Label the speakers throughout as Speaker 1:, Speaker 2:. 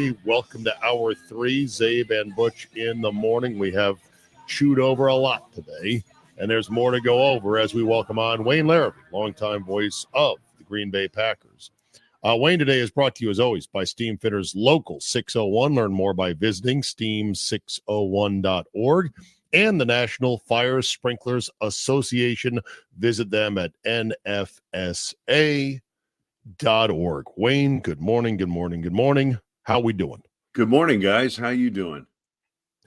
Speaker 1: everybody. Welcome to Hour 3, Zabe and Butch in the morning. We have chewed over a lot today, and there's more to go over as we welcome on Wayne Larrivee, longtime voice of the Green Bay Packers. Wayne today is brought to you, as always, by Steam Fitters Local 601. Learn more by visiting steam601.org and the National Fire Sprinklers Association. Visit them at nfsa.org. Wayne, good morning. How we doing?
Speaker 2: Good morning, guys. How you doing?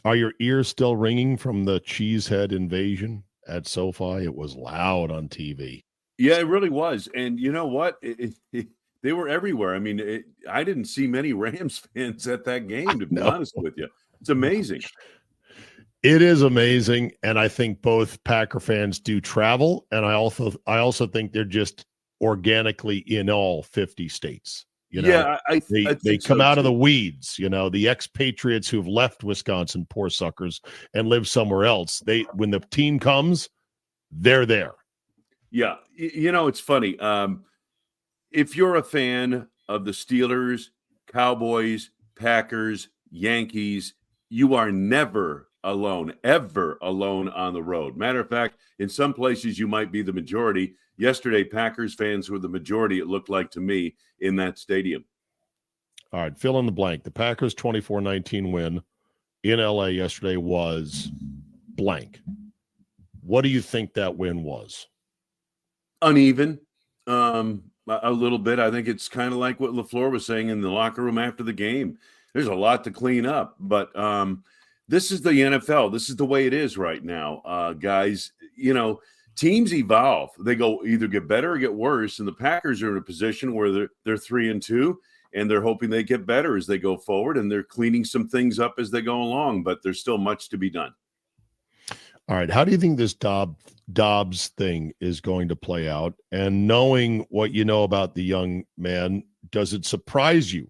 Speaker 1: Are your ears still ringing from the Cheesehead invasion at SoFi? It was loud on TV.
Speaker 2: Yeah, it really was. And you know what? They were everywhere. I mean, I didn't see many Rams fans at that game, to be honest with you. It's amazing.
Speaker 1: It is amazing, and I think both Packer fans do travel, and I also think they're just organically in all 50 states. You know,
Speaker 2: yeah,
Speaker 1: they come out of the weeds. You know, the expatriates who've left Wisconsin, poor suckers, and live somewhere else. When the team comes, they're there.
Speaker 2: Yeah, you know, it's funny. If you're a fan of the Steelers, Cowboys, Packers, Yankees, you are never alone, ever alone on the road. Matter of fact, in some places you might be the majority. Yesterday, Packers fans were the majority, it looked like to me, in that stadium.
Speaker 1: All right, fill in the blank. The Packers' 24-19 win in L.A. yesterday was blank. What do you think that win was?
Speaker 2: Uneven, a little bit. I think it's kind of like what LaFleur was saying in the locker room after the game. There's a lot to clean up, but this is the NFL. This is the way it is right now, guys. You know, teams evolve. They go either get better or get worse, and the Packers are in a position where they're 3-2, and they're hoping they get better as they go forward, and they're cleaning some things up as they go along, but there's still much to be done.
Speaker 1: All right, how do you think this Doubs thing is going to play out? And knowing what you know about the young man, does it surprise you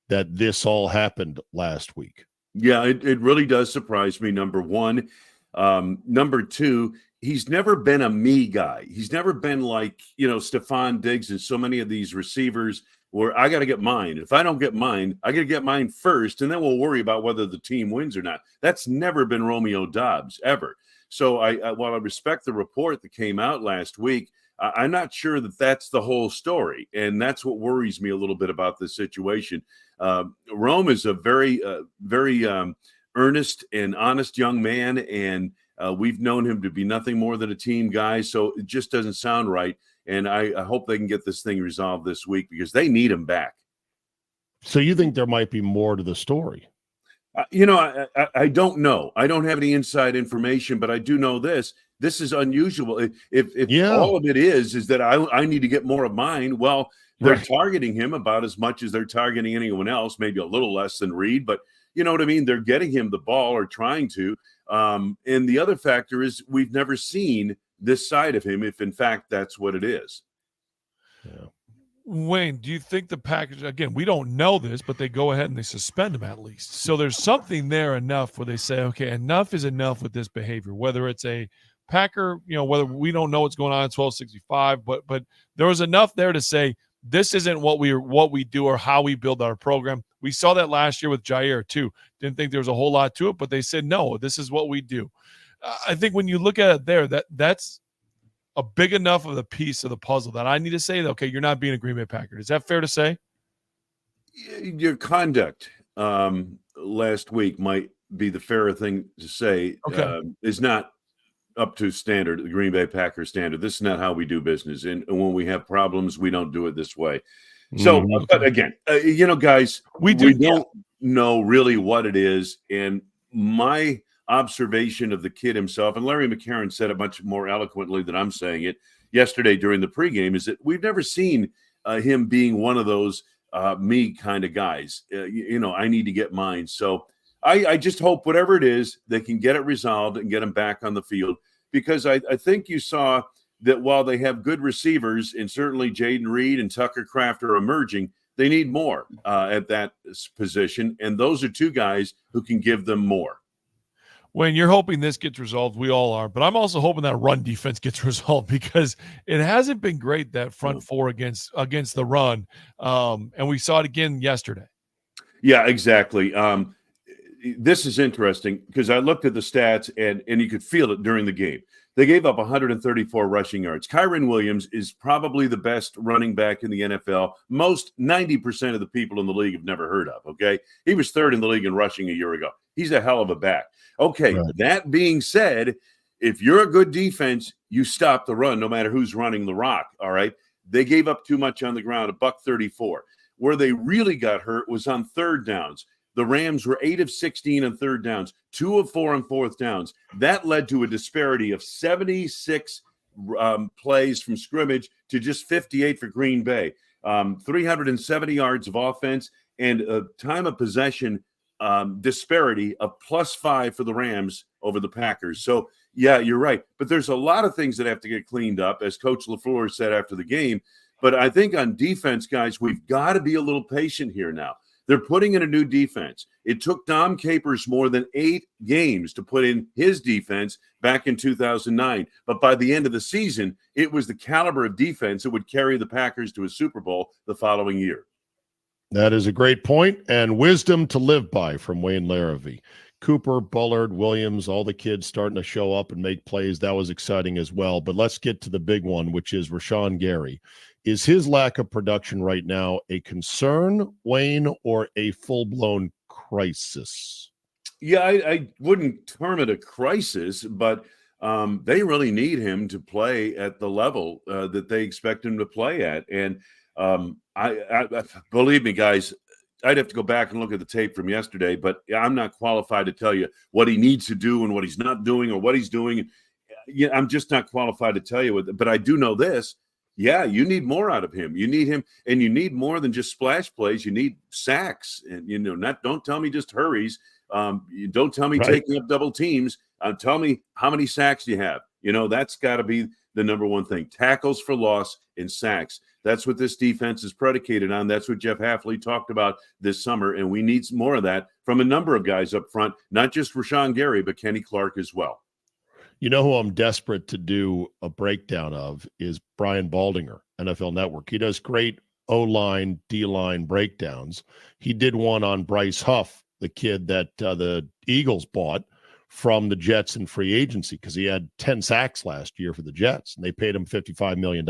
Speaker 1: that this all happened last week?
Speaker 2: Yeah, it really does surprise me, number one. Number two, he's never been a me guy. He's never been like, you know, Stephon Diggs and so many of these receivers where I got to get mine. If I don't get mine, I got to get mine first, and then we'll worry about whether the team wins or not. That's never been Romeo Doubs, ever. So while I respect the report that came out last week, I'm not sure that that's the whole story, and that's what worries me a little bit about this situation. Rome is a very earnest and honest young man, and we've known him to be nothing more than a team guy, so it just doesn't sound right, and I hope they can get this thing resolved this week because they need him back.
Speaker 1: So you think there might be more to the story?
Speaker 2: You know, I don't know. I don't have any inside information, but I do know this. This is unusual. If all of it is that I need to get more of mine, well, they're targeting him about as much as they're targeting anyone else, maybe a little less than Reed, but you know what I mean? They're getting him the ball or trying to. And the other factor is we've never seen this side of him, if in fact that's what it is.
Speaker 1: Yeah.
Speaker 3: Wayne, do you think the Packers, again, we don't know this, but they go ahead and they suspend him at least. So there's something there enough where they say, okay, enough is enough with this behavior, whether it's a Packer, you know, whether we don't know what's going on in 1265, but there was enough there to say this isn't what we do or how we build our program. We saw that last year with Jair too. Didn't think there was a whole lot to it, but they said, no, this is what we do. I think when you look at it there, that's a big enough of the piece of the puzzle that I need to say that, okay, you're not being a Green Bay Packer. Is that fair to say?
Speaker 2: Your conduct last week might be the fairer thing to say.
Speaker 3: Okay.
Speaker 2: Is not up to standard, the Green Bay Packers standard. This is not how we do business. And when we have problems, we don't do it this way. So, but again, you know, guys, we don't know really what it is. And my observation of the kid himself, and Larry McCarron said it much more eloquently than I'm saying it yesterday during the pregame, is that we've never seen him being one of those me kind of guys. You know, I need to get mine. So I just hope whatever it is, they can get it resolved and get him back on the field, because I think you saw that while they have good receivers, and certainly Jaden Reed and Tucker Kraft are emerging, they need more at that position. And those are two guys who can give them more.
Speaker 3: When you're hoping this gets resolved, we all are, but I'm also hoping that run defense gets resolved, because it hasn't been great, that front four against the run. And we saw it again yesterday.
Speaker 2: Yeah, exactly. This is interesting because I looked at the stats and you could feel it during the game. They gave up 134 rushing yards. Kyren Williams is probably the best running back in the NFL. Most 90% of the people in the league have never heard of, okay? He was third in the league in rushing a year ago. He's a hell of a back. Okay,
Speaker 1: Right.
Speaker 2: That being said, if you're a good defense, you stop the run no matter who's running the rock, all right? They gave up too much on the ground, $134. Where they really got hurt was on third downs. The Rams were 8 of 16 on third downs, 2 of 4 on fourth downs. That led to a disparity of 76 plays from scrimmage to just 58 for Green Bay. 370 yards of offense and a time of possession disparity of +5 for the Rams over the Packers. So, yeah, you're right. But there's a lot of things that have to get cleaned up, as Coach LaFleur said after the game. But I think on defense, guys, we've got to be a little patient here now. They're putting in a new defense. It took Dom Capers more than 8 games to put in his defense back in 2009. But by the end of the season, it was the caliber of defense that would carry the Packers to a Super Bowl the following year.
Speaker 1: That is a great point and wisdom to live by from Wayne Larrivee. Cooper, Bullard, Williams, all the kids starting to show up and make plays. That was exciting as well. But let's get to the big one, which is Rashan Gary. Is his lack of production right now a concern, Wayne, or a full-blown crisis?
Speaker 2: Yeah, I wouldn't term it a crisis, but they really need him to play at the level that they expect him to play at. And I believe me, guys, I'd have to go back and look at the tape from yesterday, but I'm not qualified to tell you what he needs to do and what he's not doing or what he's doing. Yeah, I'm just not qualified to tell you. But I do know this. Yeah, you need more out of him. You need him, and you need more than just splash plays. You need sacks, and don't tell me just hurries. You don't tell me taking up double teams. Tell me how many sacks you have. That's got to be the number one thing: tackles for loss and sacks. That's what this defense is predicated on. That's what Jeff Hafley talked about this summer, and we need more of that from a number of guys up front, not just Rashan Gary, but Kenny Clark as well.
Speaker 1: You know who I'm desperate to do a breakdown of is Brian Baldinger, NFL Network. He does great O-line, D-line breakdowns. He did one on Bryce Huff, the kid that the Eagles bought from the Jets in free agency because he had 10 sacks last year for the Jets, and they paid him $55 million.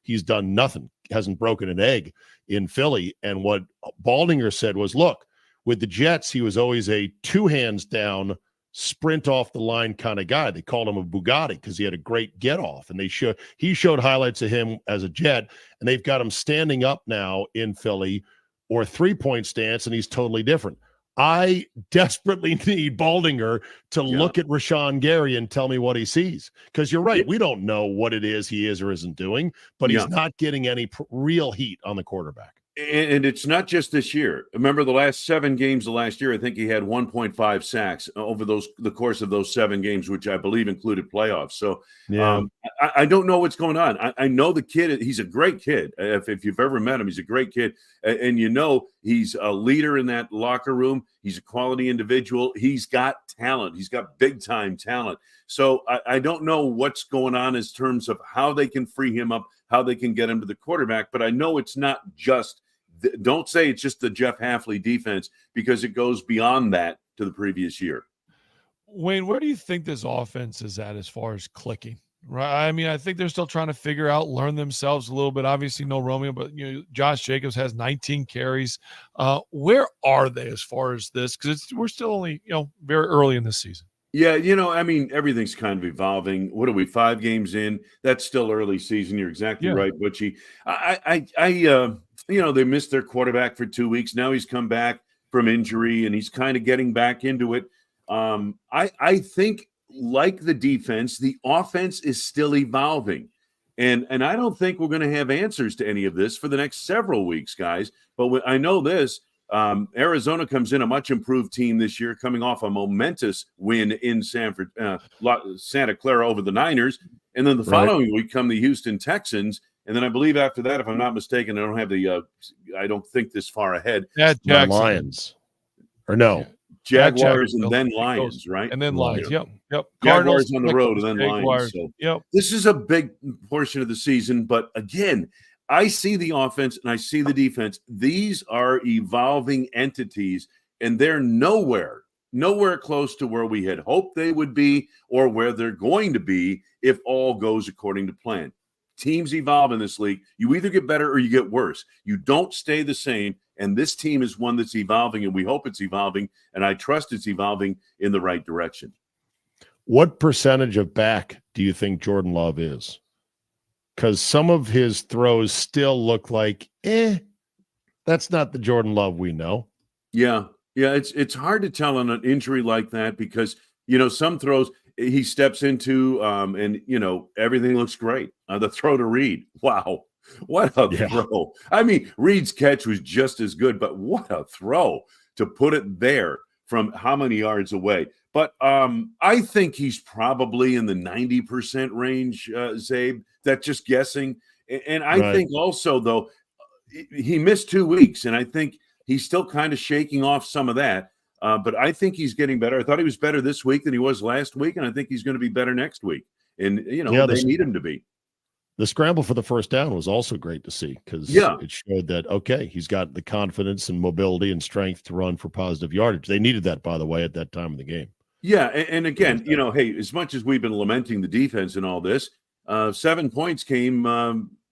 Speaker 1: He's done nothing, hasn't broken an egg in Philly. And what Baldinger said was, look, with the Jets, he was always a two hands down, sprint off the line kind of guy. They called him a Bugatti because he had a great get off, and he showed highlights of him as a Jet, and they've got him standing up now in Philly or 3-point stance, and he's totally different. I desperately need Baldinger to look at Rashan Gary and tell me what he sees, because you're right. We don't know what it is he is or isn't doing, but he's not getting any real heat on the quarterback.
Speaker 2: And it's not just this year. Remember the last 7 games of last year, I think he had 1.5 sacks over the course of those 7 games, which I believe included playoffs. So I don't know what's going on. I know the kid, he's a great kid. If you've ever met him, he's a great kid. And he's a leader in that locker room. He's a quality individual. He's got talent. He's got big-time talent. So I don't know what's going on in terms of how they can free him up, how they can get him to the quarterback. But I know it's not just don't say it's just the Jeff Hafley defense, because it goes beyond that to the previous year.
Speaker 3: Wayne, where do you think this offense is at as far as clicking? Right. I mean, I think they're still trying to figure out, learn themselves a little bit. Obviously, no Romeo, but Josh Jacobs has 19 carries. Where are they as far as this? Because we're still only very early in this season.
Speaker 2: Yeah, everything's kind of evolving. What are we, 5 games in? That's still early season. You're exactly right, Butchie. They missed their quarterback for 2 weeks. Now he's come back from injury, and he's kind of getting back into it. I think, like the defense, the offense is still evolving. And I don't think we're going to have answers to any of this for the next several weeks, guys. But I know this. Arizona comes in a much improved team this year, coming off a momentous win in Santa Clara over the Niners. And then the following week come the Houston Texans. And then I believe after that, if I'm not mistaken, I don't think this far ahead.
Speaker 1: The Lions. Or no.
Speaker 2: Jaguars and then Lions, right?
Speaker 3: And then Lions. Yep.
Speaker 2: Jaguars on the road and then
Speaker 3: Jaguars.
Speaker 2: Lions. So this is a big portion of the season. But again, I see the offense and I see the defense. These are evolving entities, and they're nowhere close to where we had hoped they would be or where they're going to be if all goes according to plan. Teams evolve in this league. You either get better or you get worse. You don't stay the same, and this team is one that's evolving, and we hope it's evolving, and I trust it's evolving in the right direction.
Speaker 1: What percentage of back do you think Jordan Love is? Because some of his throws still look like, that's not the Jordan Love we know.
Speaker 2: Yeah, it's hard to tell on an injury like that because some throws he steps into and everything looks great. The throw to Reed, wow, what a throw! I mean, Reed's catch was just as good, but what a throw to put it there from how many yards away. But I think he's probably in the 90% range, Zabe. That's just guessing. And I think also, though, he missed 2 weeks, and I think he's still kind of shaking off some of that. But I think he's getting better. I thought he was better this week than he was last week, and I think he's going to be better next week. And, they need him to be.
Speaker 1: The scramble for the first down was also great to see because it showed that, okay, he's got the confidence and mobility and strength to run for positive yardage. They needed that, by the way, at that time of the game.
Speaker 2: Yeah, and again, hey, as much as we've been lamenting the defense and all this, 7 points came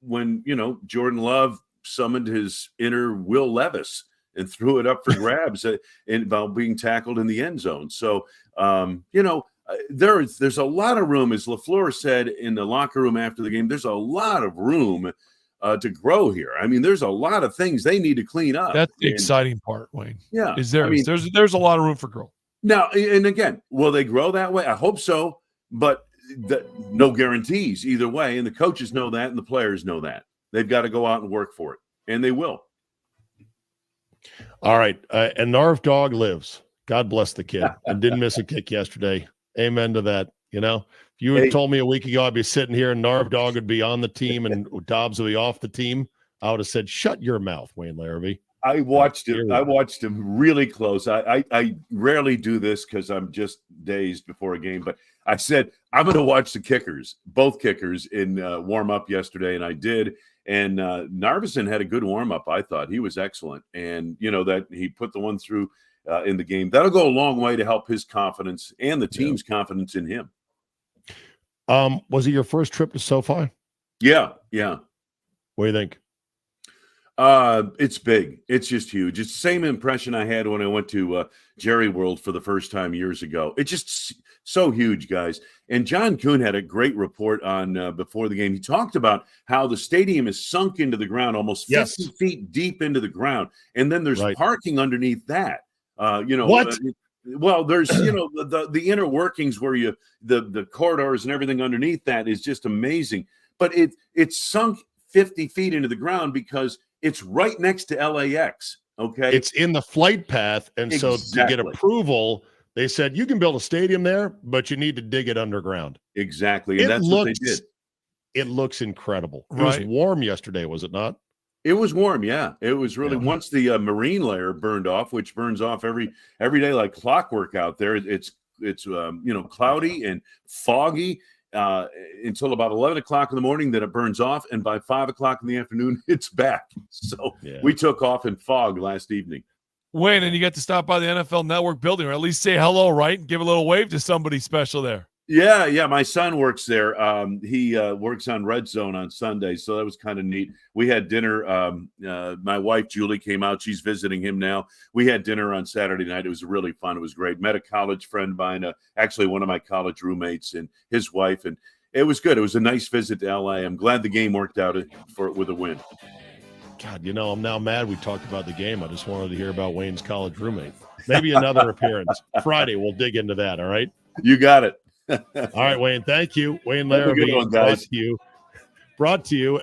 Speaker 2: when, Jordan Love summoned his inner Will Levis and threw it up for grabs about being tackled in the end zone. So, there's a lot of room, as LaFleur said in the locker room after the game, there's a lot of room to grow here. I mean, there's a lot of things they need to clean up.
Speaker 3: That's the exciting part, Wayne.
Speaker 2: Yeah.
Speaker 3: There's a lot of room for growth.
Speaker 2: Now, and again, will they grow that way? I hope so, but no guarantees either way. And the coaches know that and the players know that. They've got to go out and work for it, and they will.
Speaker 1: All right. And Narv Dog lives. God bless the kid. And didn't miss a kick yesterday. Amen to that. If you had told me a week ago I'd be sitting here and Narv Dog would be on the team and Doubs would be off the team, I would have said, shut your mouth, Wayne Larrivee.
Speaker 2: I watched him really close. I rarely do this because I'm just dazed before a game, but I said, I'm going to watch the kickers, both kickers in warm up yesterday. And I did. And Narvison had a good warm up. I thought he was excellent. And that he put the one through in the game. That'll go a long way to help his confidence and the team's confidence in him.
Speaker 1: Was it your first trip to SoFi?
Speaker 2: Yeah.
Speaker 1: What do you think?
Speaker 2: It's big. It's just huge. It's the same impression I had when I went to Jerry World for the first time years ago. It's just so huge, guys. And John Kuhn had a great report on before the game. He talked about how the stadium is sunk into the ground, almost 50 feet deep into the ground. And then there's parking underneath that.
Speaker 1: What?
Speaker 2: Well, there's, the inner workings where the corridors and everything underneath that is just amazing. But it's sunk 50 feet into the ground because it's right next to LAX. Okay.
Speaker 1: It's in the flight path. And so to get approval, they said, you can build a stadium there, but you need to dig it underground.
Speaker 2: Exactly. And that's what they did.
Speaker 1: It looks incredible. It was warm yesterday, was it not?
Speaker 2: It was warm. Yeah. It was really, once the marine layer burned off, which burns off every day like clockwork out there. It's cloudy and foggy until about 11 o'clock in the morning. Then it burns off. And by 5 o'clock in the afternoon, it's back. So we took off in fog last evening.
Speaker 3: Wayne, and you get to stop by the NFL Network building, or at least say hello, right? And give a little wave to somebody special there.
Speaker 2: Yeah. My son works there. He works on Red Zone on Sunday, so that was kind of neat. We had dinner. My wife, Julie, came out. She's visiting him now. We had dinner on Saturday night. It was really fun. It was great. Met a college friend of mine, actually one of my college roommates and his wife, and it was good. It was a nice visit to LA. I'm glad the game worked out with a win.
Speaker 1: God, I'm now mad we talked about the game. I just wanted to hear about Wayne's college roommate. Maybe another appearance. Friday, we'll dig into that, all right?
Speaker 2: You got it.
Speaker 1: All right, Wayne. Thank you. Wayne Larrivee, brought to you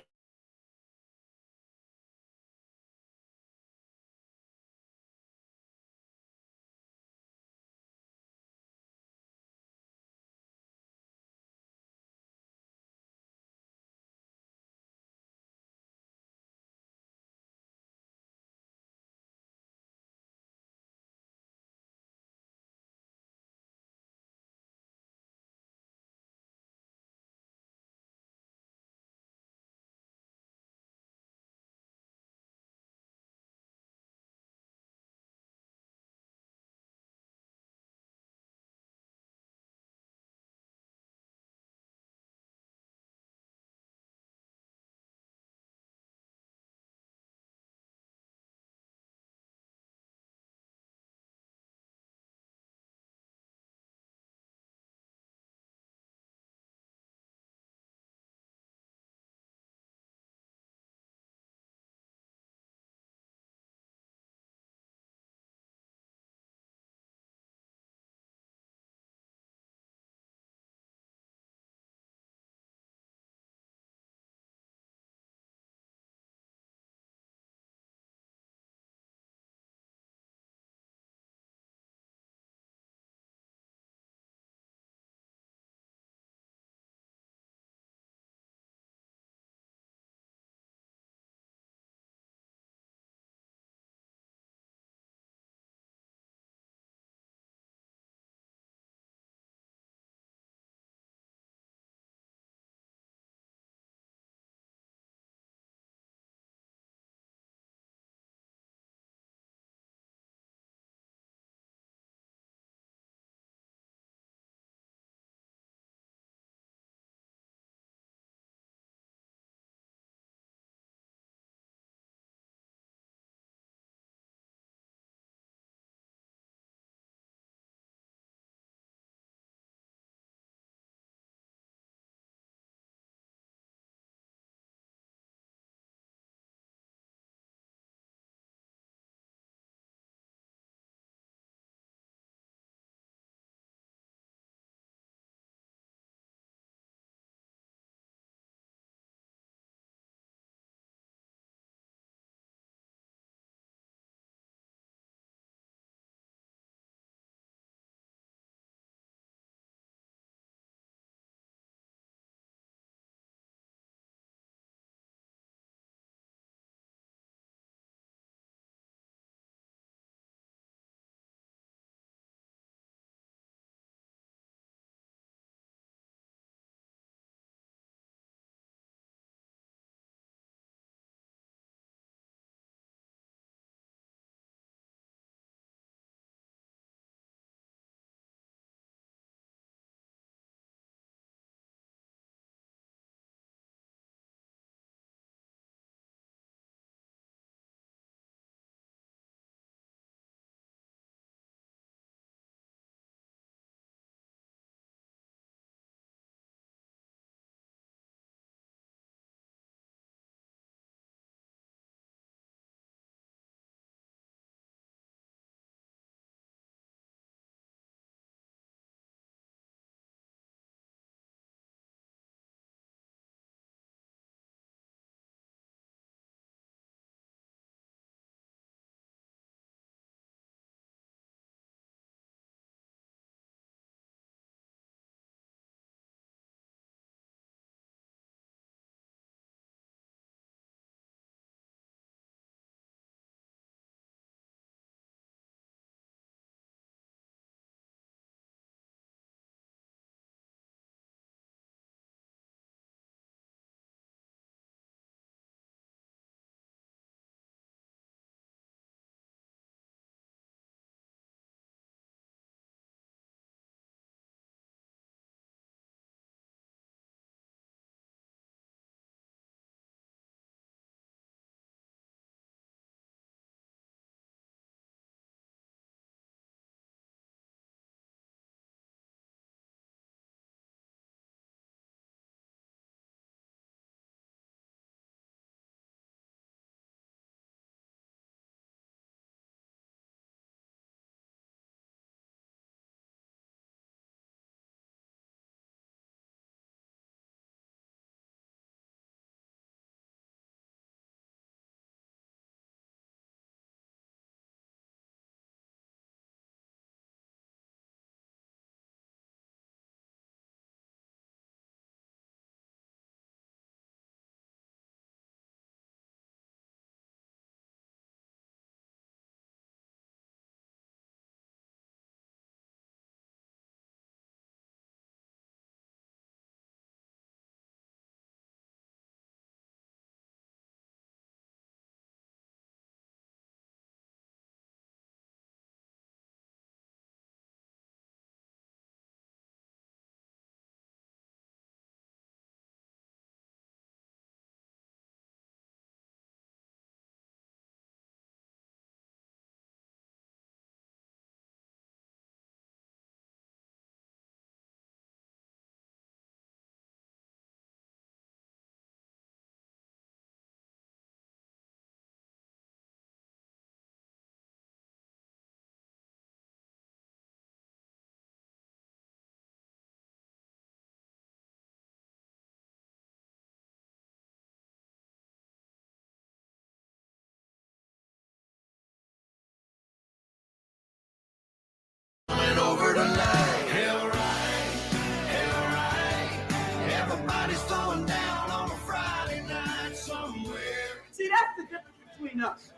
Speaker 4: between us.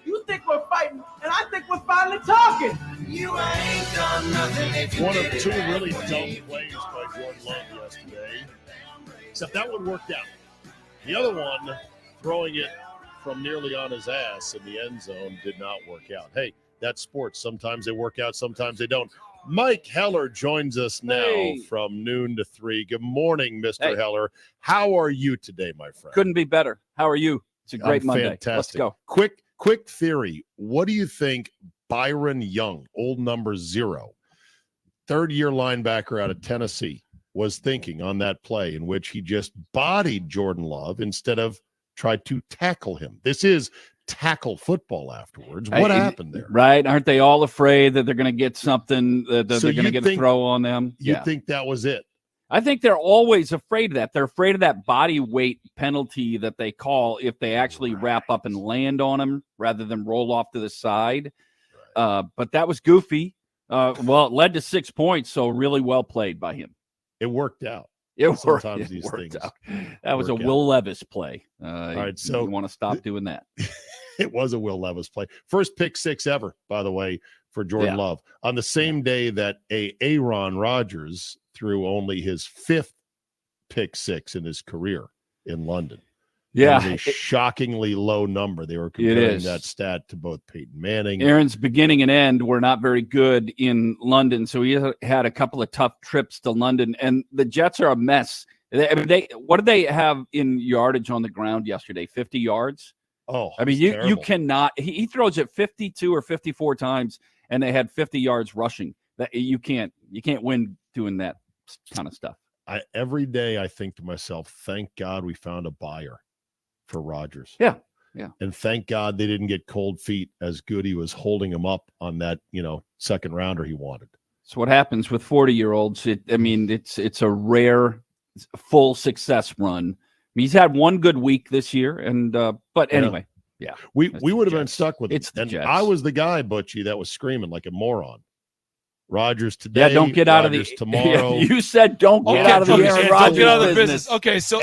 Speaker 4: You think we're fighting, and I think we're finally talking. You ain't done nothing if you
Speaker 1: One of two really dumb plays by Jordan Love yesterday, except that one worked out. The other one, throwing it from nearly on his ass in the end zone, did not work out. Hey, that's sports. Sometimes they work out, sometimes they don't. Mike Heller joins us now from noon to 3. Good morning, Mr. Heller. How are you today, my friend?
Speaker 5: Couldn't be better. How are you? It's a great Monday.
Speaker 1: Fantastic.
Speaker 5: Let's go.
Speaker 1: Quick theory. What do you think Byron Young, old number 0, third-year linebacker out of Tennessee, was thinking on that play in which he just bodied Jordan Love instead of tried to tackle him? This is tackle football afterwards. What happened there?
Speaker 5: Right. Aren't they all afraid that they're going to get something, that they're going to get a throw on them?
Speaker 1: You think that was it?
Speaker 5: I think they're always afraid of that. They're afraid of that body weight penalty that they call if they actually wrap up and land on them rather than roll off to the side. But that was goofy. Well, it led to 6 points, so really well played by him.
Speaker 1: It worked out.
Speaker 5: Sometimes these things out. That was a Will Levis play. All
Speaker 1: right, so
Speaker 5: you want to stop doing that.
Speaker 1: It was a Will Levis play. First pick 6 ever, by the way, for Jordan Love. On the same day that Aaron Rodgers threw only his 5th pick 6 in his career in London.
Speaker 5: Yeah.
Speaker 1: That is a shockingly low number. They were comparing that stat to both Peyton Manning.
Speaker 5: Aaron's beginning and end were not very good in London, so he had a couple of tough trips to London, and the Jets are a mess. What did they have in yardage on the ground yesterday? 50 yards?
Speaker 1: Oh,
Speaker 5: I mean, you cannot. He throws it 52 or 54 times, and they had 50 yards rushing. That you can't win doing that kind of stuff.
Speaker 1: Every day I think to myself, thank God we found a buyer for Rodgers.
Speaker 5: Yeah.
Speaker 1: And thank God they didn't get cold feet as Goody was holding him up on that, second rounder he wanted.
Speaker 5: So what happens with 40-year-olds? It's a rare full success run. He's had one good week this year, and but anyway,
Speaker 1: we would have been stuck with
Speaker 5: it.
Speaker 1: And I was the guy, Butchie, that was screaming like a moron. Rodgers today.
Speaker 5: Yeah, don't get out of the
Speaker 1: tomorrow.
Speaker 5: You said don't get out of the Aaron Rodgers
Speaker 3: get out of the business. Okay, so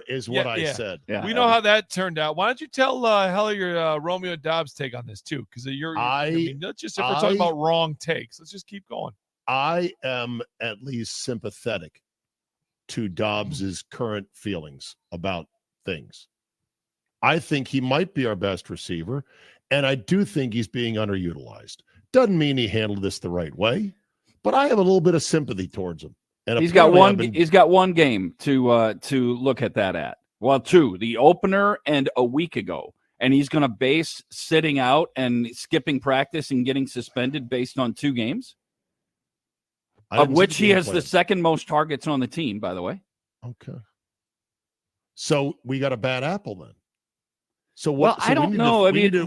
Speaker 1: is what I said.
Speaker 3: Yeah, we know how that turned out. Why don't you tell Heller your Romeo Doubs take on this too? Because let's just if we're talking about wrong takes, let's just keep going.
Speaker 1: I am at least sympathetic to Dobbs's current feelings about things. I think he might be our best receiver, and I do think he's being underutilized. Doesn't mean he handled this the right way, but I have a little bit of sympathy towards him. And
Speaker 5: he's got one game to look at that at. Well, 2, the opener and a week ago, and he's going to base sitting out and skipping practice and getting suspended based on 2 games, of which he has the second most targets on the team, by the way.
Speaker 1: Okay, so we got a bad apple then. So what?
Speaker 5: Well,
Speaker 1: so
Speaker 5: I don't know.
Speaker 1: We need to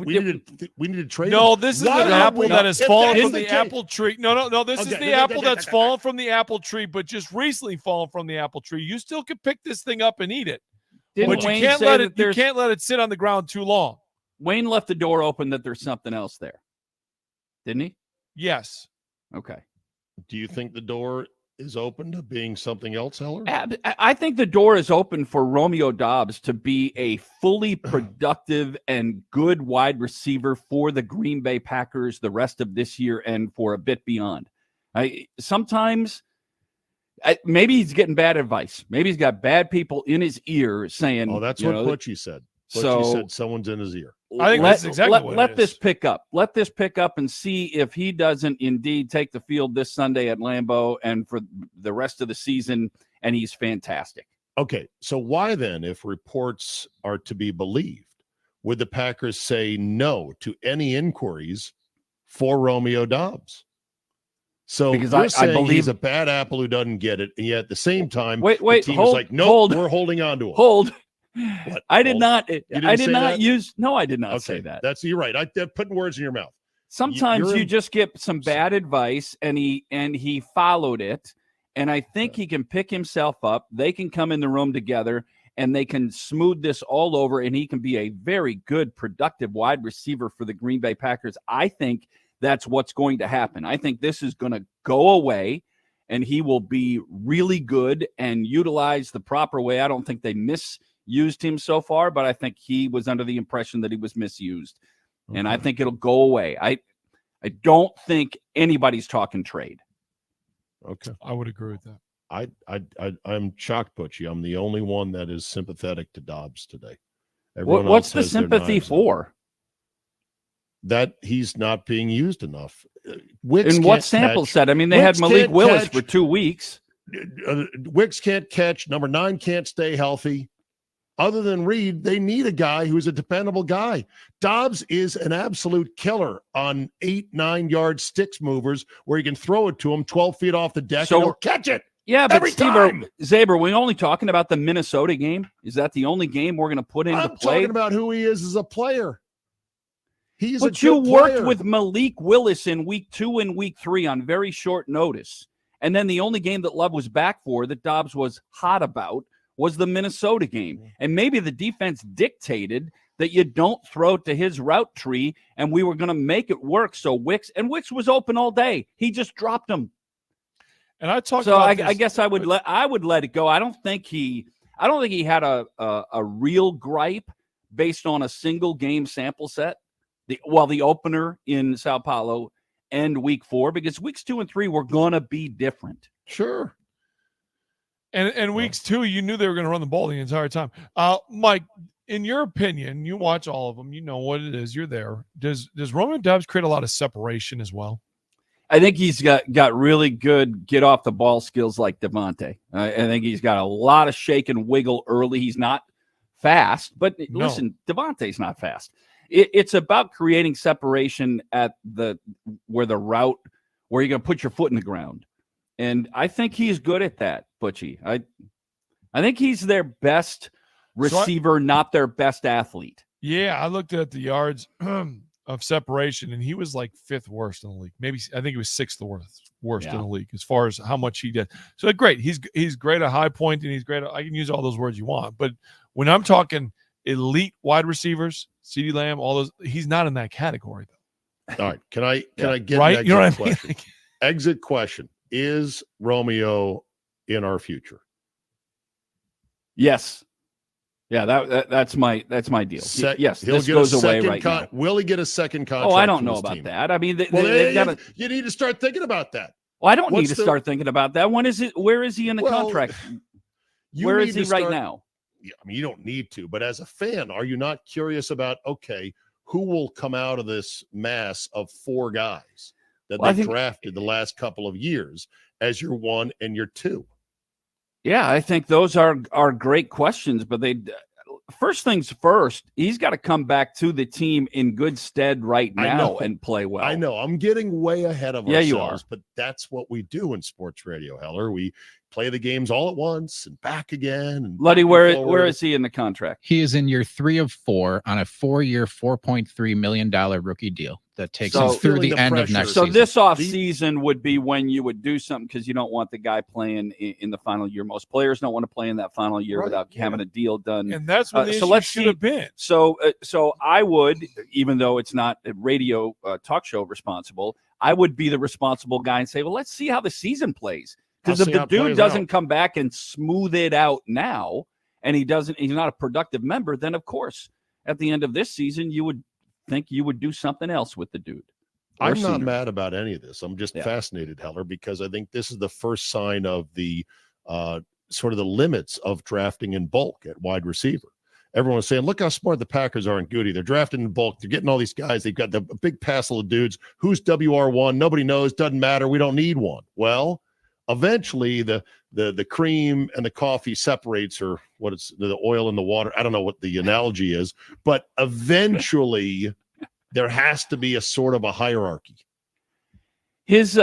Speaker 1: trade.
Speaker 3: No, this is an apple that has fallen from the apple tree. No. This is the apple that's fallen from the apple tree, but just recently fallen from the apple tree. You still could pick this thing up and eat it, but you can't let it. You can't let it sit on the ground too long.
Speaker 5: Wayne left the door open that there's something else there, didn't he?
Speaker 3: Yes.
Speaker 5: Okay.
Speaker 1: Do you think the door is open to being something else, Heller?
Speaker 5: I think the door is open for Romeo Doubs to be a fully productive and good wide receiver for the Green Bay Packers the rest of this year and for a bit beyond. Sometimes maybe he's getting bad advice. Maybe he's got bad people in his ear saying,
Speaker 1: "Oh, that's what Butchie said." Butchie said someone's in the ear.
Speaker 3: I think that's exactly what
Speaker 5: let this pick up. Let this pick up and see if he doesn't indeed take the field this Sunday at Lambeau and for the rest of the season, and he's fantastic.
Speaker 1: Okay, so why then, if reports are to be believed, would the Packers say no to any inquiries for Romeo Doubs? So
Speaker 5: because
Speaker 1: I believe he's
Speaker 5: he's
Speaker 1: a bad apple who doesn't get it, and yet at the same time,
Speaker 5: wait,
Speaker 1: the team is like, nope, we're holding on to him.
Speaker 5: Hold.
Speaker 1: What?
Speaker 5: I did not say that.
Speaker 1: You're right. I'm putting words in your mouth.
Speaker 5: Sometimes you just get some bad advice, and he followed it, and I think he can pick himself up. They can come in the room together, and they can smooth this all over, and he can be a very good, productive wide receiver for the Green Bay Packers. I think that's what's going to happen. I think this is going to go away, and he will be really good and utilized the proper way. I don't think they used him so far, but I think he was under the impression that he was misused. And I think it'll go away. I don't think anybody's talking trade.
Speaker 1: Okay.
Speaker 3: I would agree with that.
Speaker 1: I'm shocked, Butchie. I'm the only one that is sympathetic to Doubs today.
Speaker 5: What's the sympathy for?
Speaker 1: That he's not being used enough. Wicks
Speaker 5: in what sample set? I mean, they
Speaker 1: Wicks
Speaker 5: had Malik Willis for 2 weeks.
Speaker 1: Wicks can't catch. Number 9 can't stay healthy. Other than Reed, they need a guy who's a dependable guy. Doubs is an absolute killer on 8-9 yard sticks movers where you can throw it to him 12 feet off the deck and he'll catch it.
Speaker 5: Yeah, but
Speaker 1: every time.
Speaker 5: Zaber, we're only talking about the Minnesota game. Is that the only game we're going to put into play?
Speaker 1: I'm talking about who he is as a player.
Speaker 5: But you worked with Malik Willis in week 2 and week 3 on very short notice. And then the only game that Love was back for that Doubs was hot about was the Minnesota game. And maybe the defense dictated that you don't throw to his route tree, and we were going to make it work. So Wicks was open all day. He just dropped him.
Speaker 3: And I talked
Speaker 5: so
Speaker 3: about
Speaker 5: I guess I would let it go. I don't think he had a real gripe based on a single game sample set. The opener in Sao Paulo and week 4, because weeks 2 and 3 were gonna be different.
Speaker 1: Sure.
Speaker 3: And weeks 2, you knew they were going to run the ball the entire time. Mike, in your opinion, you watch all of them. You know what it is. You're there. Does Romeo Doubs create a lot of separation as well?
Speaker 5: I think he's got really good get off the ball skills like Devontae. I think he's got a lot of shake and wiggle early. He's not fast, but listen, Devontae's not fast. It's about creating separation at where you're going to put your foot in the ground. And I think he's good at that, Butchie. I think he's their best receiver, not their best athlete.
Speaker 3: Yeah, I looked at the yards of separation, and he was like 5th worst in the league. Maybe I think he was 6th worst in the league as far as how much he did. So great. He's great at high point, and he's great. I can use all those words you want, but when I'm talking elite wide receivers, CeeDee Lamb, all those, he's not in that category though.
Speaker 1: All right. Can I get
Speaker 3: right?
Speaker 1: an
Speaker 3: You know what I mean?
Speaker 1: question? Exit question. Is Romeo in our future?
Speaker 5: Yes. Yeah, that's my deal. Yes,
Speaker 1: he'll
Speaker 5: this
Speaker 1: get
Speaker 5: goes
Speaker 1: a
Speaker 5: away
Speaker 1: second
Speaker 5: right now.
Speaker 1: Will he get a second contract?
Speaker 5: Oh, I don't know about that. I mean,
Speaker 1: you need to start thinking about that.
Speaker 5: Well, I don't need to start thinking about that. When is it? Where is he in the contract? Where is he right now?
Speaker 1: I mean, you don't need to, but as a fan, are you not curious about, okay, who will come out of this mass of 4 guys that they drafted the last couple of years as your 1 and your 2?
Speaker 5: Yeah, I think those are great questions, but first things first, he's got to come back to the team in good stead right now and play well.
Speaker 1: I know. I'm getting way ahead of ourselves,
Speaker 5: you are.
Speaker 1: But that's what we do in sports radio, Heller. We play the games all at once and back again. And
Speaker 5: Luddy, where is he in the contract?
Speaker 6: He is in year 3 of 4 on a 4-year, $4.3 million rookie deal that takes him through the end of next season.
Speaker 5: So this offseason would be when you would do something, because you don't want the guy playing in the final year. Most players don't want to play in that final year without having a deal done.
Speaker 3: And that's what the issue should have been.
Speaker 5: So I would, even though it's not a radio talk show responsible, I would be the responsible guy and say, well, let's see how the season plays. Because if the dude doesn't come back and smooth it out now, and he's not a productive member, then of course, at the end of this season, you would think you would do something else with the dude.
Speaker 1: I'm not mad about any of this. I'm just fascinated, Heller, because I think this is the first sign of the sort of the limits of drafting in bulk at wide receiver. Everyone's saying, look how smart the Packers are in Goody. They're drafting in bulk. They're getting all these guys. They've got the big passel of dudes. Who's WR1? Nobody knows. Doesn't matter. We don't need one. Well, eventually the cream and the coffee separates, or what it's the oil and the water. I don't know what the analogy is, but eventually there has to be a sort of a hierarchy.
Speaker 5: His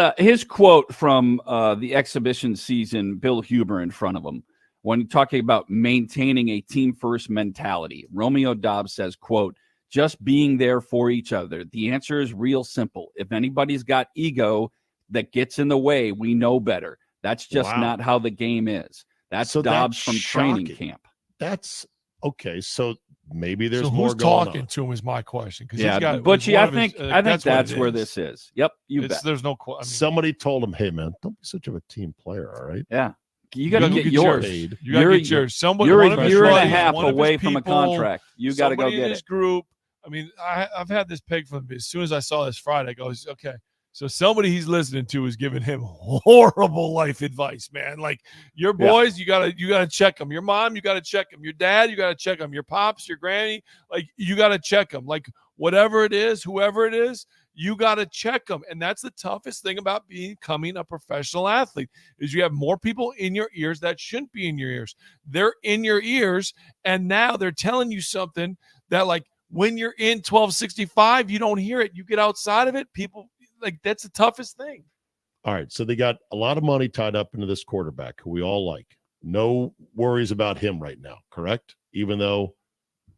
Speaker 5: quote from the exhibition season, Bill Huber in front of him, when talking about maintaining a team first mentality, Romeo Doubs says, quote, just being there for each other. The answer is real simple. If anybody's got ego that gets in the way, we know better. That's just not how the game is. That's Doubs from training camp.
Speaker 1: That's okay. So maybe there's
Speaker 3: so
Speaker 1: more
Speaker 3: who's
Speaker 1: going
Speaker 3: talking
Speaker 1: on.
Speaker 3: to him is my question.
Speaker 5: Yeah, Butchie, I think that's where this is. Yep, you bet.
Speaker 3: There's no
Speaker 1: somebody told him, hey, man, don't be such of a team player, all right?
Speaker 5: Yeah. You got to get yours.
Speaker 3: You got to get yours. Somebody,
Speaker 5: you're
Speaker 3: one
Speaker 5: a
Speaker 3: of his
Speaker 5: year and a
Speaker 3: buddies,
Speaker 5: half
Speaker 3: one of his
Speaker 5: away from a
Speaker 3: people,
Speaker 5: contract. You got to go
Speaker 3: somebody
Speaker 5: get
Speaker 3: in his group. I mean, I've had this peg from him. As soon as I saw this Friday, I go, okay. So somebody he's listening to is giving him horrible life advice, man. Like your boys, you gotta check them. Your mom, you gotta check them. Your dad, you gotta check them. Your pops, your granny, like you gotta check them. Like whatever it is, whoever it is, you gotta check them. And that's the toughest thing about becoming a professional athlete is you have more people in your ears that shouldn't be in your ears. They're in your ears, and now they're telling you something that, like, when you're in 1265, you don't hear it. You get outside of it, people. Like, that's the toughest thing.
Speaker 1: All right. So they got a lot of money tied up into this quarterback who we all like. No worries about him right now, correct? Even though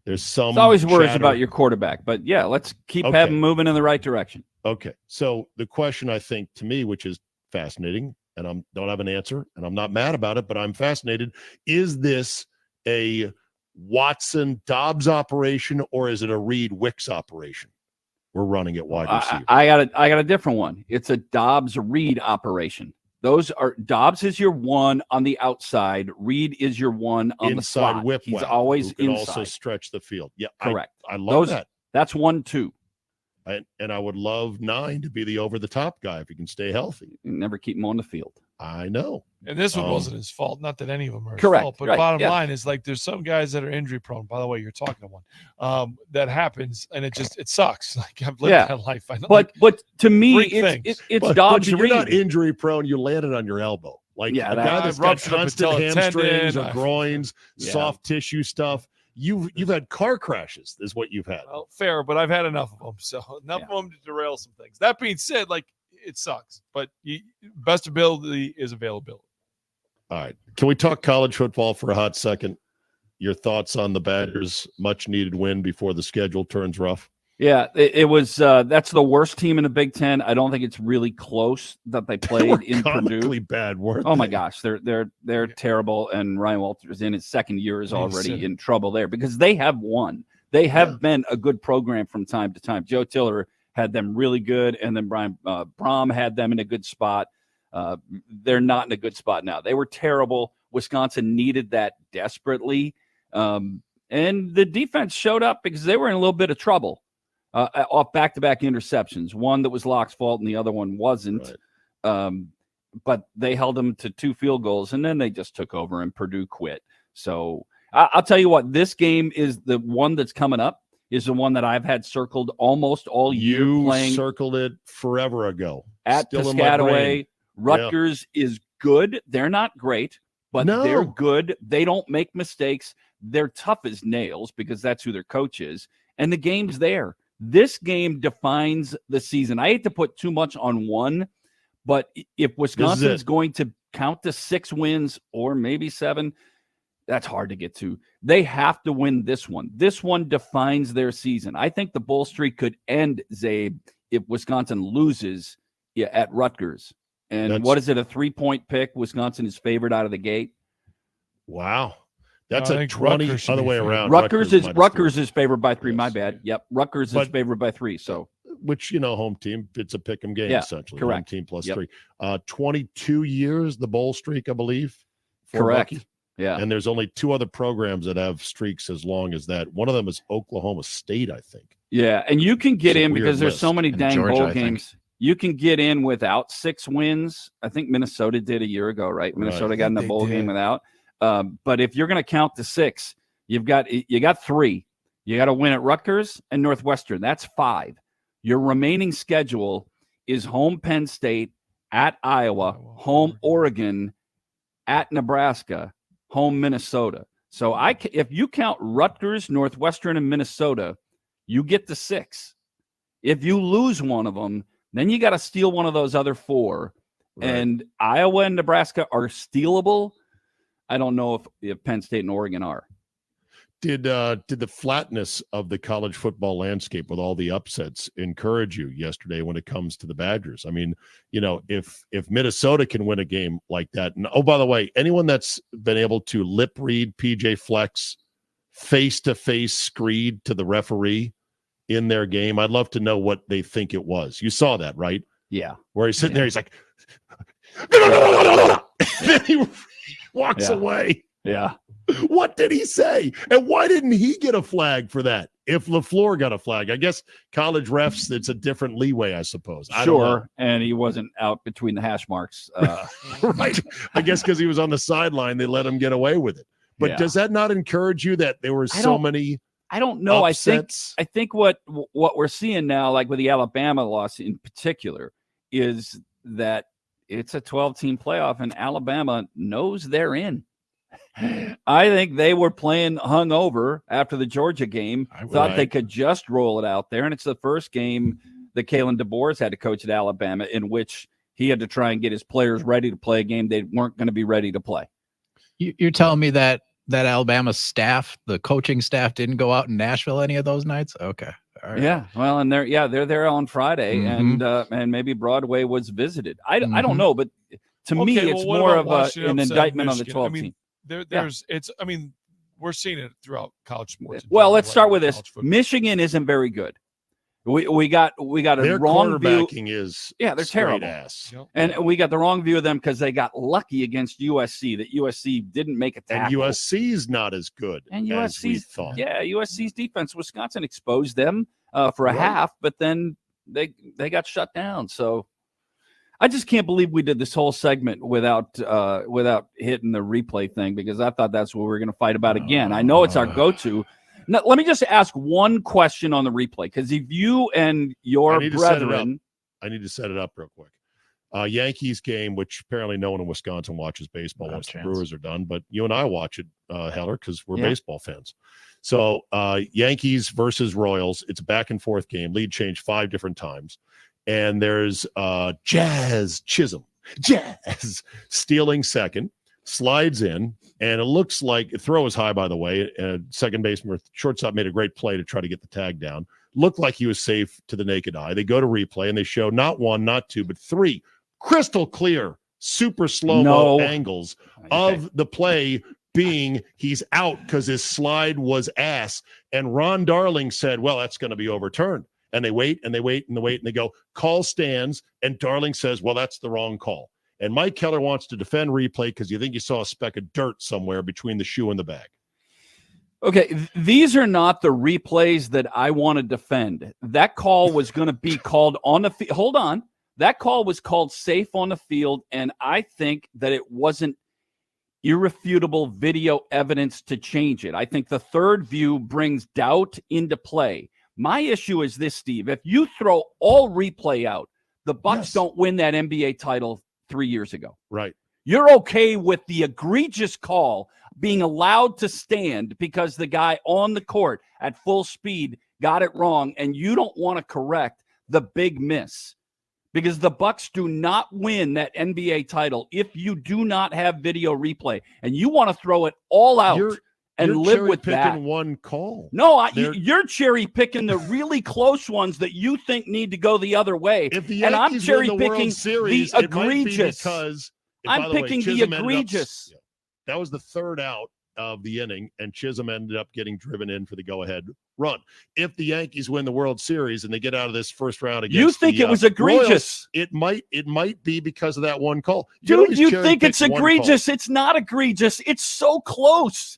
Speaker 1: there's some.
Speaker 5: It's always worries about your quarterback. But, yeah, let's keep having moving in the right direction.
Speaker 1: Okay. So the question, I think, to me, which is fascinating, and I don't have an answer, and I'm not mad about it, but I'm fascinated. Is this a Watson Doubs operation, or is it a Reed Wicks operation? We're running at wide receiver.
Speaker 5: I got a different one. It's a Doubs Reed operation. Those are Doubs is your one on the outside. Reed is your one on
Speaker 1: inside
Speaker 5: the slot.
Speaker 1: whip.
Speaker 5: He's always
Speaker 1: who can
Speaker 5: inside.
Speaker 1: Also stretch the field. Yeah,
Speaker 5: correct.
Speaker 1: I love that.
Speaker 5: That's 1-2.
Speaker 1: And I would love 9 to be the over the top guy if he can stay healthy.
Speaker 5: You never keep him on the field.
Speaker 1: I know.
Speaker 3: And this one wasn't his fault. Not that any of them are his
Speaker 5: correct,
Speaker 3: fault. But bottom line is, like, there's some guys that are injury prone. By the way, you're talking to one that happens, and it sucks. Like, I've lived that life. I know.
Speaker 5: But to me, it's Doubs.
Speaker 1: But you're not injury prone. You landed on your elbow. Like a guy that's got constant hamstrings or groins, soft tissue stuff. You've had car crashes, is what you've had.
Speaker 3: Well, fair, but I've had enough of them. So enough of them to derail some things. That being said, like, it sucks, but best ability is availability.
Speaker 1: All right. Can we talk college football for a hot second? Your thoughts on the Badgers' much-needed win before the schedule turns rough?
Speaker 5: Yeah, it was. That's the worst team in the Big Ten. I don't think it's really close that they played in Purdue.
Speaker 1: Bad, weren't
Speaker 5: oh my gosh, they're terrible. And Ryan Walters in his second year is already in trouble there because they have won. They have been a good program from time to time. Joe Tiller had them really good, and then Brian Brom had them in a good spot. They're not in a good spot now. They were terrible. Wisconsin needed that desperately, and the defense showed up because they were in a little bit of trouble. Off back-to-back interceptions, one that was Locke's fault and the other one wasn't. Right. But they held them to 2 field goals, and then they just took over, and Purdue quit. So I'll tell you what, this game is the one that's coming up, is the one that I've had circled almost all year.
Speaker 1: You circled it forever ago.
Speaker 5: At Piscataway, Rutgers is good. They're not great, but they're good. They don't make mistakes. They're tough as nails because that's who their coach is, and the game's there. This game defines the season. I hate to put too much on one, but if Wisconsin's going to count to 6 wins or maybe 7, that's hard to get to. They have to win this one. This one defines their season. I think the bull streak could end, Zabe, if Wisconsin loses at Rutgers. And what is it, a 3-point pick? Wisconsin is favored out of the gate.
Speaker 1: Wow. That's a 20 other way around.
Speaker 5: Rutgers is favored by 3. Yes. My bad. Yep. Rutgers is favored by 3. So,
Speaker 1: which, home team, it's a pick 'em game essentially.
Speaker 5: Correct.
Speaker 1: Home team plus 3. 22 years, the bowl streak, I believe.
Speaker 5: Correct.
Speaker 1: Bucky.
Speaker 5: Yeah.
Speaker 1: And there's only 2 other programs that have streaks as long as that. One of them is Oklahoma State, I think.
Speaker 5: Yeah. And you can get in because there's so many dang bowl games. You can get in without 6 wins. I think Minnesota did a year ago, right? Minnesota got in a bowl game without. But if you're going to count to 6, you got 3. You got to win at Rutgers and Northwestern. That's 5. Your remaining schedule is home Penn State, at Iowa, home Oregon, at Nebraska, home Minnesota. So if you count Rutgers, Northwestern, and Minnesota, you get to 6. If you lose one of them, then you got to steal one of those other 4. Right. And Iowa and Nebraska are stealable. I don't know if Penn State and Oregon are.
Speaker 1: Did the flatness of the college football landscape with all the upsets encourage you yesterday when it comes to the Badgers? I mean, if Minnesota can win a game like that, and by the way, anyone that's been able to lip read PJ Fleck's face-to-face screed to the referee in their game, I'd love to know what they think it was. You saw that, right?
Speaker 5: Yeah.
Speaker 1: Where he's sitting there, he's like, walks away.
Speaker 5: Yeah.
Speaker 1: What did he say? And why didn't he get a flag for that? If LaFleur got a flag, I guess college refs, it's a different leeway, I suppose. I don't know.
Speaker 5: And he wasn't out between the hash marks.
Speaker 1: Right. I guess because he was on the sideline, they let him get away with it. But does that not encourage you that there were so many?
Speaker 5: I don't know.
Speaker 1: Upsets?
Speaker 5: I think what we're seeing now, like with the Alabama loss in particular, is that it's a 12-team playoff, and Alabama knows they're in. I think they were playing hungover after the Georgia game, thought they could just roll it out there. And it's the first game that Kalen DeBoer's had to coach at Alabama in which he had to try and get his players ready to play a game they weren't going to be ready to play.
Speaker 6: You're telling me that Alabama staff, the coaching staff, didn't go out in Nashville any of those nights? Okay. All right.
Speaker 5: Yeah. Well, and they're there on Friday, and maybe Broadway was visited. I don't know, but to me, it's more of an indictment on the 12 team.
Speaker 3: We're seeing it throughout college sports.
Speaker 5: Well, let's start with this. Michigan isn't very good. We got a
Speaker 1: their
Speaker 5: wrong view.
Speaker 1: They're
Speaker 5: terrible.
Speaker 1: Ass.
Speaker 5: And we got the wrong view of them because they got lucky against USC. That USC didn't make a tackle.
Speaker 1: And USC's not as good as we thought.
Speaker 5: Yeah, USC's defense. Wisconsin exposed them for a half, but then they got shut down. So I just can't believe we did this whole segment without hitting the replay thing, because I thought that's what we were going to fight about again. I know it's our go-to. Now, let me just ask one question on the replay, because if you and your brethren...
Speaker 1: I need to set it up real quick. Yankees game, which apparently no one in Wisconsin watches baseball once the Brewers are done, but you and I watch it, Heller, because we're baseball fans. So Yankees versus Royals, it's a back-and-forth game. Lead changed 5 different times. And there's Jazz Chisholm. Jazz stealing second. Slides in, and it looks like throw is high, by the way. Second baseman, shortstop made a great play to try to get the tag down. Looked like he was safe to the naked eye. They go to replay, and they show not 1, not 2, but 3 crystal clear, super slow-mo angles of the play being he's out because his slide was ass. And Ron Darling said, well, that's going to be overturned. And they wait, and they wait, and they wait, and they go, call stands, and Darling says, well, that's the wrong call. And Mike Keller wants to defend replay because you think you saw a speck of dirt somewhere between the shoe and the bag.
Speaker 5: Okay, these are not the replays that I want to defend. That call was going to be called on the field. Hold on. That call was called safe on the field, and I think that it wasn't irrefutable video evidence to change it. I think the third view brings doubt into play. My issue is this, Steve. If you throw all replay out, the Bucks don't win that NBA title 3 years ago.
Speaker 1: Right.
Speaker 5: You're okay with the egregious call being allowed to stand because the guy on the court at full speed got it wrong, and you don't want to correct the big miss, because the Bucks do not win that NBA title if you do not have video replay, and you want to throw it all out and live with that.
Speaker 1: One call.
Speaker 5: No, you're cherry picking the really close ones that you think need to go the other way.
Speaker 1: If the
Speaker 5: and I'm cherry
Speaker 1: win
Speaker 5: picking
Speaker 1: Series,
Speaker 5: the egregious.
Speaker 1: Because
Speaker 5: I'm picking the egregious.
Speaker 1: That was the third out of the inning, and Chisholm ended up getting driven in for the go-ahead run. If the Yankees win the World Series and they get out of this first round against
Speaker 5: you think it was egregious?
Speaker 1: Royals, it might be because of that one call.
Speaker 5: Dude, you think it's egregious? It's not egregious. It's so close.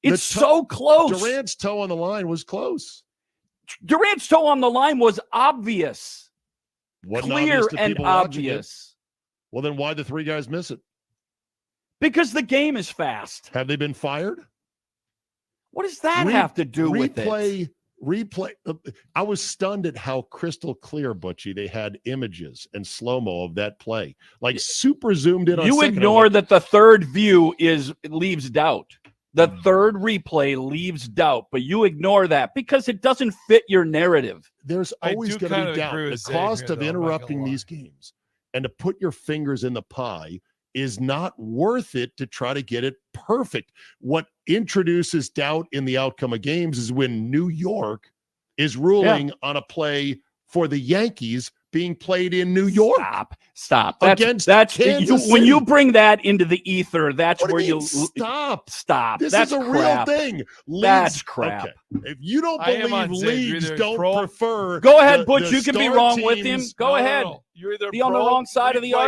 Speaker 5: It's so close.
Speaker 1: Durant's toe on the line was close.
Speaker 5: Durant's toe on the line was obvious.
Speaker 1: Wasn't
Speaker 5: clear
Speaker 1: obvious to
Speaker 5: and
Speaker 1: people watching
Speaker 5: obvious.
Speaker 1: Well, then why'd the 3 guys miss it?
Speaker 5: Because the game is fast.
Speaker 1: Have they been fired?
Speaker 5: What does that have to do with it?
Speaker 1: Replay. I was stunned at how crystal clear, Butchie, they had images and slow-mo of that play. Like super zoomed in on
Speaker 5: you
Speaker 1: second.
Speaker 5: Ignore that the third view leaves doubt. The third replay leaves doubt, but you ignore that because it doesn't fit your narrative.
Speaker 1: There's always going to be doubt. The cost of interrupting these games and to put your fingers in the pie is not worth it to try to get it perfect. What introduces doubt in the outcome of games is when New York is ruling on a play for the Yankees being played in New York.
Speaker 5: Stop.
Speaker 1: That's Kansas City.
Speaker 5: When you bring that into the ether, that's
Speaker 1: what
Speaker 5: where
Speaker 1: you stop.
Speaker 5: This
Speaker 1: is a
Speaker 5: crap.
Speaker 1: real thing.
Speaker 5: That's crap.
Speaker 1: Okay. If you don't believe leagues don't prefer,
Speaker 5: go ahead, Butch. You can be wrong with him. Go ahead.
Speaker 3: You're either
Speaker 5: be on the wrong side of the argument.